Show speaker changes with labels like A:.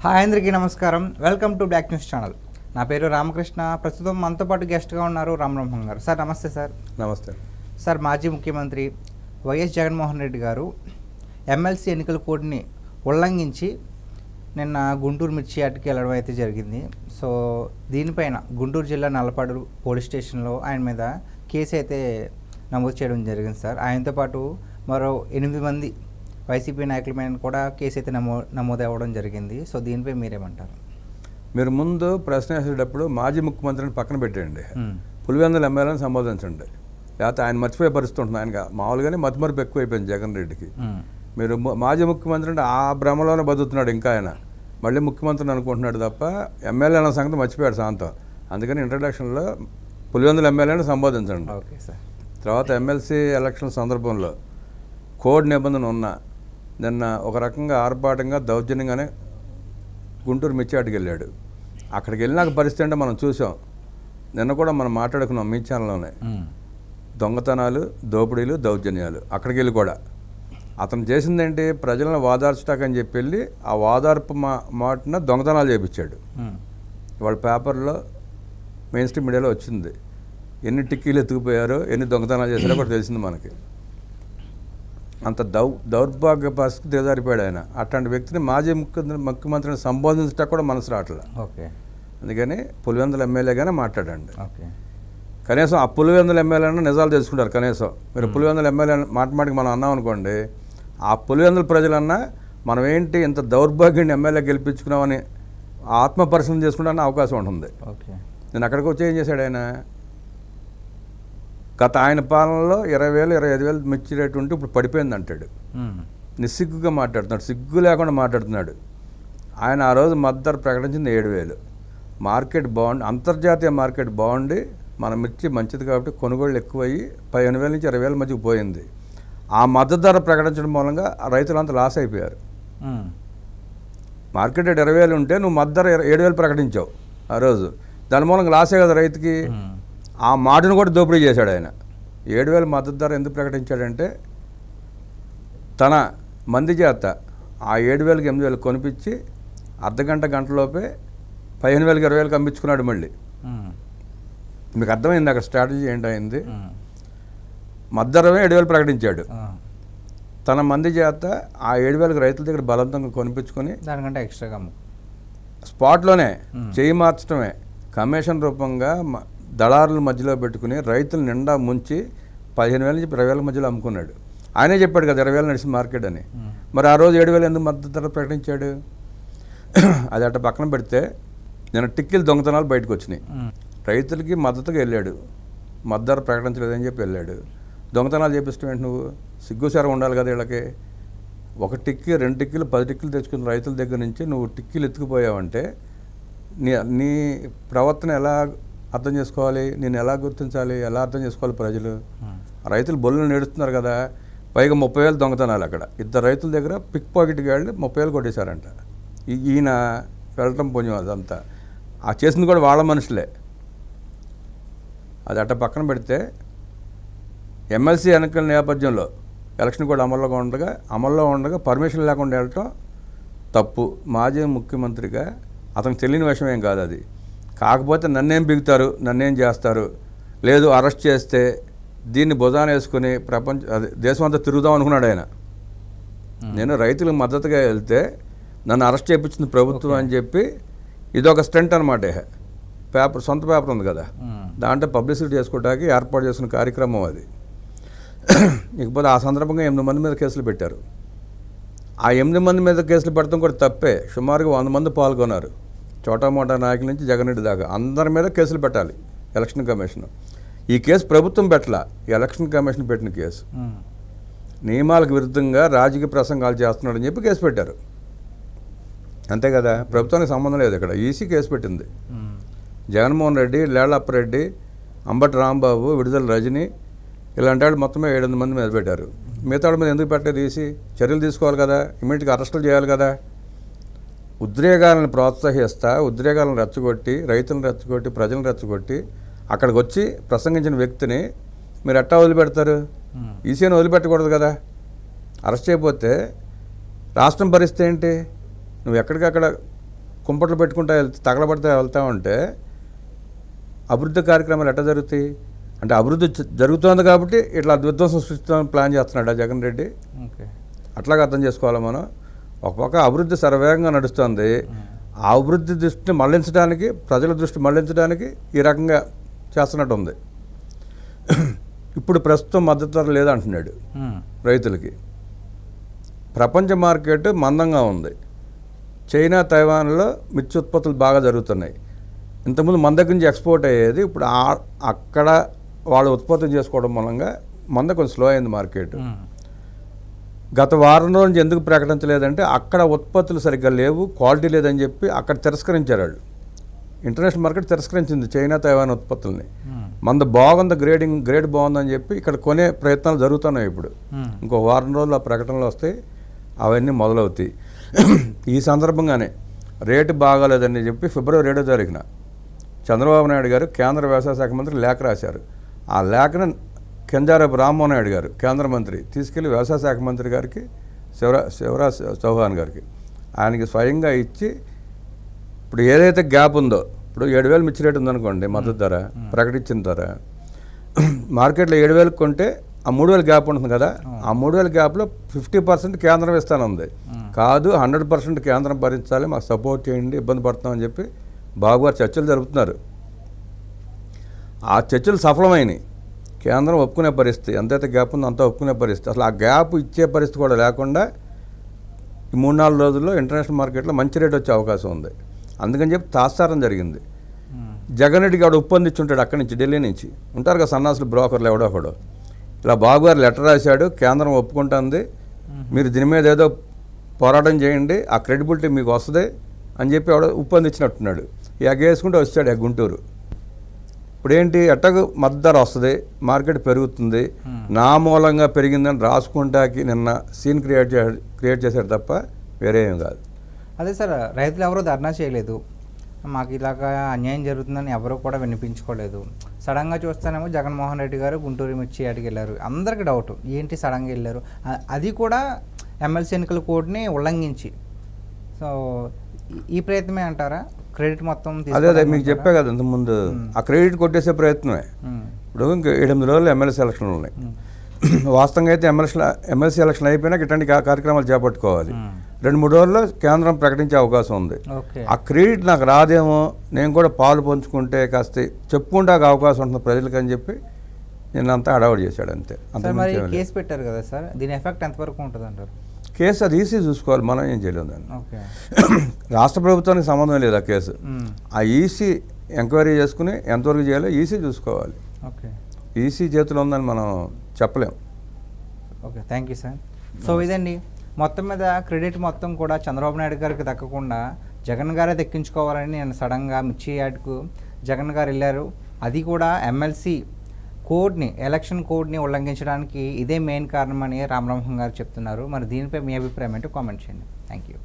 A: Hi అందరికీ నమస్కారం. Welcome to black news channel. నా పేరు రామకృష్ణ. ప్రస్తుతం మనతో పాటు గెస్ట్గా ఉన్నారు రామబ్రహ్మం గారు. సార్ నమస్తే. సార్
B: నమస్తే.
A: సార్, మాజీ ముఖ్యమంత్రి వైఎస్ జగన్మోహన్ రెడ్డి గారు ఎమ్మెల్సీ ఎన్నికల కోడ్ని ఉల్లంఘించి నిన్న గుంటూరు మిర్చి యార్డ్కి వెళ్ళడం అయితే జరిగింది. సో దీనిపైన గుంటూరు జిల్లా నల్లపాడు పోలీస్ స్టేషన్లో ఆయన మీద కేసు అయితే నమోదు చేయడం జరిగింది. సార్, ఆయనతో పాటు మరో 8 మంది వైసీపీ నాయకుల మీద కూడా కేసు అయితే నమోదు అవ్వడం జరిగింది. సో దీనిపై మీరేమంటారు?
B: మీరు ముందు ప్రశ్న వేసేటప్పుడు మాజీ ముఖ్యమంత్రిని పక్కన పెట్టేయండి, పులివెందుల ఎమ్మెల్యేని సంబోధించండి. లేకపోతే ఆయన మర్చిపోయే పరిస్థితి ఉంటుంది. ఆయన మామూలుగానే మతిమరుపు ఎక్కువైపోయింది జగన్ రెడ్డికి. మీరు మాజీ ముఖ్యమంత్రి అంటే ఆ భ్రమలోనే బతుకుతున్నాడు. ఇంకా ఆయన మళ్ళీ ముఖ్యమంత్రిని అనుకుంటున్నాడు తప్ప ఎమ్మెల్యే అన్న సంగతి మర్చిపోయాడు శాంతం. అందుకని ఇంట్రడక్షన్లో పులివెందుల ఎమ్మెల్యేని సంబోధించండి.
A: Okay sir.
B: తర్వాత ఎమ్మెల్సీ ఎలక్షన్ సందర్భంలో కోడ్ నిబంధన ఉన్న నిన్న ఒక రకంగా ఆర్భాటంగా దౌర్జన్యంగానే గుంటూరు మిర్చి యార్డ్కి వెళ్ళాడు. అక్కడికి వెళ్ళినాక పరిస్థితి అంటే మనం చూసాం. నిన్న కూడా మనం మాట్లాడుకున్నాం మీ ఛానల్లోనే. దొంగతనాలు, దోపిడీలు, దౌర్జన్యాలు. అక్కడికి వెళ్ళి కూడా అతను చేసిందేంటి, ప్రజలను వాదార్చటాకని చెప్పి వెళ్ళి ఆ వాదార్పు మాటన దొంగతనాలు చేయించాడు. వాళ్ళ పేపర్లో మెయిన్ స్ట్రీమ్ మీడియాలో వచ్చింది. ఎన్ని టిక్కీలు ఎత్తుకుపోయారో, ఎన్ని దొంగతనాలు చేశారో కూడా తెలిసింది మనకి. అంత దౌర్భాగ్య పరిస్థితి దిగజారిపోయాడు ఆయన. అట్లాంటి వ్యక్తిని మాజీ ముఖ్యమంత్రిని సంబోధించటం కూడా మనసు రావట్లేదు.
A: ఓకే. అందుకని
B: పులివెందుల ఎమ్మెల్యేగానే మాట్లాడండి.
A: ఓకే.
B: కనీసం ఆ పులివెందుల ఎమ్మెల్యేలను నిజాలు తెలుసుకుంటారు. కనీసం మీరు పులివెందుల ఎమ్మెల్యే మాటికి మనం అన్నాం అనుకోండి, ఆ పులివెందుల ప్రజలన్నా మనం ఏంటి ఇంత దౌర్భాగ్యాన్ని ఎమ్మెల్యే గెలిపించుకున్నామని ఆత్మ పరిశీలన చేసుకుంటానికి అవకాశం ఉంటుంది.
A: ఓకే.
B: నేను అక్కడికి వచ్చి ఏం చేశాడు ఆయన, గత ఆయన పాలనలో 20,000, 25,000 మిర్చి రేటు ఉంటే ఇప్పుడు పడిపోయింది అంటాడు. నిస్సిగ్గుగా మాట్లాడుతున్నాడు, సిగ్గు లేకుండా మాట్లాడుతున్నాడు. ఆయన ఆ రోజు మద్దతు ప్రకటించింది 7,000. మార్కెట్ బాగుండి, అంతర్జాతీయ మార్కెట్ బాగుండి మన మిర్చి మంచిది కాబట్టి కొనుగోళ్ళు ఎక్కువయ్యి 15,000 నుంచి 20,000 మధ్యకి పోయింది. ఆ మద్దతు ధర ప్రకటించడం మూలంగా రైతులంతా లాస్ అయిపోయారు. మార్కెట్ రేట్ 20,000 ఉంటే నువ్వు మద్దతు ధర 7,000 ప్రకటించావు ఆ రోజు. దాని మూలంగా లాసే కదా రైతుకి. ఆ మాటను కూడా దోపిడీ చేశాడు ఆయన. 7,000 మద్దతు ధర ఎందుకు ప్రకటించాడంటే తన మంది చేత ఆ 7,000కి 8,000 కొనిపించి గంటలోపే 15,000కి 20,000కి అమ్మించుకున్నాడు మళ్ళీ. మీకు అర్థమైంది అక్కడ స్ట్రాటజీ ఏంటైంది. మద్దతు ధర 7,000 ప్రకటించాడు. తన మంది చేత ఆ 7,000కి రైతుల దగ్గర బలవంతంగా కొనిపించుకొని
A: దానికంటే ఎక్స్ట్రాగా
B: స్పాట్లోనే చేయి మార్చడమే కమిషన్ రూపంగా దళారుల మధ్యలో పెట్టుకుని రైతులు నిండా ముంచి 15,000 నుంచి 20,000 మధ్యలో అమ్ముకున్నాడు. ఆయనే చెప్పాడు కదా 20,000 నడిచింది మార్కెట్ అని. మరి ఆ రోజు 7,000 ఎందుకు మద్దతు ధర ప్రకటించాడు? అది అట్ట పక్కన పెడితే నేను టిక్కీలు దొంగతనాలు బయటకు వచ్చినాయి. రైతులకి మద్దతుగా వెళ్ళాడు, మద్దతు ధర ప్రకటించలేదని చెప్పి వెళ్ళాడు. దొంగతనాలు చేపిస్తాం ఏంటి నువ్వు? సిగ్గుసారం ఉండాలి కదా వీళ్ళకి. 1 టిక్కీ, 2 టిక్కీలు, 10 టిక్కీలు తెచ్చుకున్న రైతుల దగ్గర నుంచి నువ్వు టిక్కీలు ఎత్తుకుపోయావంటే నీ ప్రవర్తన ఎలా అర్థం చేసుకోవాలి? నేను ఎలా గుర్తించాలి? ఎలా అర్థం చేసుకోవాలి ప్రజలు? రైతులు బొల్లు నేడుస్తున్నారు కదా. పైగా 30,000 దొంగతనాలు. అక్కడ 2 రైతుల దగ్గర పిక్ పాకెట్కి వెళ్ళి 30,000 కొట్టేశారంట. ఈయన వెళ్ళటం పుణ్యం అదంతా. ఆ చేసింది కూడా వాళ్ళ మనుషులే. అది అట్ట పక్కన పెడితే ఎమ్మెల్సీ ఎన్నికల నేపథ్యంలో ఎలక్షన్ కూడా అమల్లో ఉండగా పర్మిషన్ లేకుండా వెళ్ళటం తప్పు. మాజీ ముఖ్యమంత్రిగా అతనికి తెలియని విషయం ఏం కాదు అది. కాకపోతే నన్నేం బిగుతారు, నన్నేం చేస్తారు, లేదు అరెస్ట్ చేస్తే దీన్ని భుజాన వేసుకుని దేశం అంతా తిరుగుదాం అనుకున్నాడు ఆయన. నేను రైతులకు మద్దతుగా వెళ్తే నన్ను అరెస్ట్ చేయించింది ప్రభుత్వం అని చెప్పి ఇదొక స్టంట్ అనమాట. సొంత పేపర్ ఉంది కదా, దాంట్లో పబ్లిసిటీ చేసుకోవడానికి ఏర్పాటు చేసుకున్న కార్యక్రమం అది. ఇకపోతే ఆ సందర్భంగా 8 మంది మీద కేసులు పెట్టారు. ఆ 8 మంది మీద కేసులు పెడతాం కూడా తప్పే. సుమారుగా 100 మంది పాల్గొన్నారు. చోటామోటా నాయకుల నుంచి జగన్ రెడ్డి దాకా అందరి మీద కేసులు పెట్టాలి ఎలక్షన్ కమిషన్. ఈ కేసు ప్రభుత్వం పెట్టాల, ఎలక్షన్ కమిషన్ పెట్టిన కేసు. నియమాలకు విరుద్ధంగా రాజకీయ ప్రసంగాలు చేస్తున్నాడని చెప్పి కేసు పెట్టారు. అంతే కదా, ప్రభుత్వానికి సంబంధం లేదు ఇక్కడ. ఈసీ కేసు పెట్టింది. జగన్మోహన్ రెడ్డి, లేళ్లప్పరెడ్డి, అంబటి రాంబాబు, విడుదల రజని ఇలాంటి వాళ్ళు మొత్తమే 7 మంది మీద పెట్టారు. మిగతా వాళ్ళ మీద ఎందుకు పెట్టలేదు? ఈసీ చర్యలు తీసుకోవాలి కదా, ఇమీడియట్గా అరెస్టులు చేయాలి కదా. ఉద్రేకాలను ప్రోత్సహిస్తా, ఉద్రేకాలను రెచ్చగొట్టి, రైతులను రెచ్చగొట్టి, ప్రజలను రెచ్చగొట్టి అక్కడికి వచ్చి ప్రసంగించిన వ్యక్తిని మీరు ఎట్టా వదిలిపెడతారు? ఈసీని వదిలిపెట్టకూడదు కదా. అరెస్ట్ చేయకపోతే రాష్ట్రం పరిస్థితి ఏంటి? నువ్వు ఎక్కడికక్కడ కుంపట్లు పెట్టుకుంటా తగలబడితే వెళ్తా ఉంటే అభివృద్ధి కార్యక్రమాలు ఎట్లా జరుగుతాయి? అంటే అభివృద్ధి జరుగుతోంది కాబట్టి ఇట్లా విధ్వంసం సృష్టించాలని ప్లాన్ చేస్తున్నాడు జగన్ రెడ్డి.
A: ఓకే,
B: అట్లాగే అర్థం చేసుకోవాలి మనం. ఒక పక్క అభివృద్ధి శరవేగంగా నడుస్తుంది, ఆ అభివృద్ధి దృష్టిని మళ్లించడానికి, ప్రజల దృష్టి మళ్లించడానికి ఈ రకంగా చేస్తున్నట్టు ఉంది. ఇప్పుడు ప్రస్తుతం మద్దతు ధర లేదంటున్నాడు రైతులకి. ప్రపంచ మార్కెట్ మందంగా ఉంది. చైనా, తైవాన్లో మిర్చి ఉత్పత్తులు బాగా జరుగుతున్నాయి. ఇంతకుముందు మన దగ్గర నుంచి ఎక్స్పోర్ట్ అయ్యేది, ఇప్పుడు అక్కడ వాళ్ళు ఉత్పత్తి చేసుకోవడం మూలంగా మన కొంచెం స్లో అయింది మార్కెట్. గత వారం రోజు నుంచి ఎందుకు ప్రకటించలేదంటే అక్కడ ఉత్పత్తులు సరిగ్గా లేవు, క్వాలిటీ లేదని చెప్పి అక్కడ తిరస్కరించారు వాళ్ళు. ఇంటర్నేషనల్ మార్కెట్ తిరస్కరించింది చైనా, తైవాన్ ఉత్పత్తుల్ని. మనది బాగుంది, గ్రేడ్ బాగుందని చెప్పి ఇక్కడ కొనే ప్రయత్నాలు జరుగుతున్నాయి. ఇప్పుడు ఇంకో వారం రోజులు ఆ ప్రకటనలు వస్తాయి, అవన్నీ మొదలవుతాయి. ఈ సందర్భంగానే రేటు బాగాలేదని చెప్పి ఫిబ్రవరి 7వ తారీఖున చంద్రబాబు నాయుడు గారు కేంద్ర వ్యవసాయ శాఖ మంత్రి లేఖ రాశారు. ఆ లేఖను కింజారపు రామ్మోహన్ నాయుడు గారు కేంద్ర మంత్రి తీసుకెళ్లి వ్యవసాయ శాఖ మంత్రి గారికి, శివరాజ్ చౌహాన్ గారికి, ఆయనకి స్వయంగా ఇచ్చి ఇప్పుడు ఏదైతే గ్యాప్ ఉందో, ఇప్పుడు 7,000 మిర్చి రేటు ఉందనుకోండి మద్దతు ధర ప్రకటించిన ధర, మార్కెట్లో 7,000 కొంటే ఆ 3,000 గ్యాప్ ఉంటుంది కదా, ఆ 3,000 గ్యాప్లో 50% కేంద్రం ఇస్తానుంది. కాదు 100% కేంద్రం భరించాలి, మాకు సపోర్ట్ చేయండి, ఇబ్బంది పడుతున్నామని చెప్పి బాబు గారు చర్చలు జరుపుతున్నారు. ఆ చర్చలు సఫలమైనవి. కేంద్రం ఒప్పుకునే పరిస్థితి, ఎంతైతే గ్యాప్ ఉందో అంత ఒప్పుకునే పరిస్థితి. అసలు ఆ గ్యాప్ ఇచ్చే పరిస్థితి కూడా లేకుండా ఈ 3-4 రోజుల్లో ఇంటర్నేషనల్ మార్కెట్లో మంచి రేట్ వచ్చే అవకాశం ఉంది. అందుకని చెప్పి తాత్సారం జరిగింది. జగన్ రెడ్డికి ఆవిడ ఒప్పందించుంటాడు అక్కడి నుంచి, ఢిల్లీ నుంచి ఉంటారు కదా సన్నాసులు, బ్రోకర్లు ఎవడో ఇలా బాబు గారు లెటర్ రాశాడు, కేంద్రం ఒప్పుకుంటుంది, మీరు దీని మీద ఏదో పోరాటం చేయండి, ఆ క్రెడిబిలిటీ మీకు వస్తుంది అని చెప్పి ఆవిడ ఒప్పందించినట్టున్నాడు. ఎగేసుకుంటూ వచ్చాడు గుంటూరు. ఇప్పుడు ఏంటి, ఎట్టకు మద్దతు ధర వస్తుంది, మార్కెట్ పెరుగుతుంది, నా మూలంగా పెరిగిందని రాసుకుంటాకి నిన్న సీన్ క్రియేట్ చేశాడు తప్ప వేరే ఏం కాదు.
A: అదే సార్, రైతులు ఎవరూ ధర్నా చేయలేదు, మాకు ఇలాగా అన్యాయం జరుగుతుందని ఎవరు కూడా వినిపించుకోలేదు. సడన్గా చూస్తేనేమో జగన్మోహన్ రెడ్డి గారు గుంటూరు మిర్చి యార్డ్కి వెళ్ళారు. అందరికీ డౌట్, ఏంటి సడన్గా వెళ్ళారు, అది కూడా ఎమ్మెల్సీ ఎన్నికల కోడ్ని ఉల్లంఘించి. సో ఈ ప్రయత్నమే అంటారా? క్రెడిట్ మొత్తం
B: అదే మీకు చెప్పే కదా ఇంతకుముందు, ఆ క్రెడిట్ కొట్టేసే ప్రయత్నమే. ఇప్పుడు ఇంకా 8 రోజులు ఎమ్మెల్సీ ఎలక్షన్లు ఉన్నాయి. వాస్తవంగా అయితే ఎమ్మెల్సీ ఎలక్షన్ అయిపోయినాక ఇట్లాంటి కార్యక్రమాలు చేపట్టుకోవాలి. 2-3 రోజుల్లో కేంద్రం ప్రకటించే అవకాశం ఉంది. ఆ క్రెడిట్ నాకు రాదేమో, నేను కూడా పాలు పంచుకుంటే కాస్త చెప్పుకుంటే అవకాశం ఉంటుంది ప్రజలకి అని చెప్పి నిన్నంతా హడావుడి చేశాడు అంతే.
A: మరి కేసు పెట్టారు కదా సార్, దీని ఎఫెక్ట్ ఎంతవరకు ఉంటుంది అంటారు?
B: కేసు అది ఈసీ చూసుకోవాలి, మనం ఏం చేయలేము దాన్ని. రాష్ట్ర ప్రభుత్వానికి సంబంధం లేదు ఆ కేసు. ఆ ఈసీ ఎంక్వైరీ చేసుకుని ఎంతవరకు చేయాలో ఈసీ చూసుకోవాలి. ఈసీ చేతిలో ఉందని మనం చెప్పలేం.
A: Okay, thank you sir. So ఇదండి, మొత్తం మీద క్రెడిట్ మొత్తం కూడా చంద్రబాబు నాయుడు గారికి దక్కకుండా జగన్ గారే దక్కించుకోవాలని నేను సడన్గా మిర్చి యార్డ్కు జగన్ గారు వెళ్ళారు. అది కూడా ఎమ్మెల్సీ కోడ్ని, ఎలక్షన్ కోడ్ని ఉల్లంఘించడానికి ఇదే మెయిన్ కారణం అని రామబ్రహ్మం గారు చెప్తున్నారు. మరి దీనిపై మీ అభిప్రాయం ఏంటో కామెంట్ చేయండి. Thank you.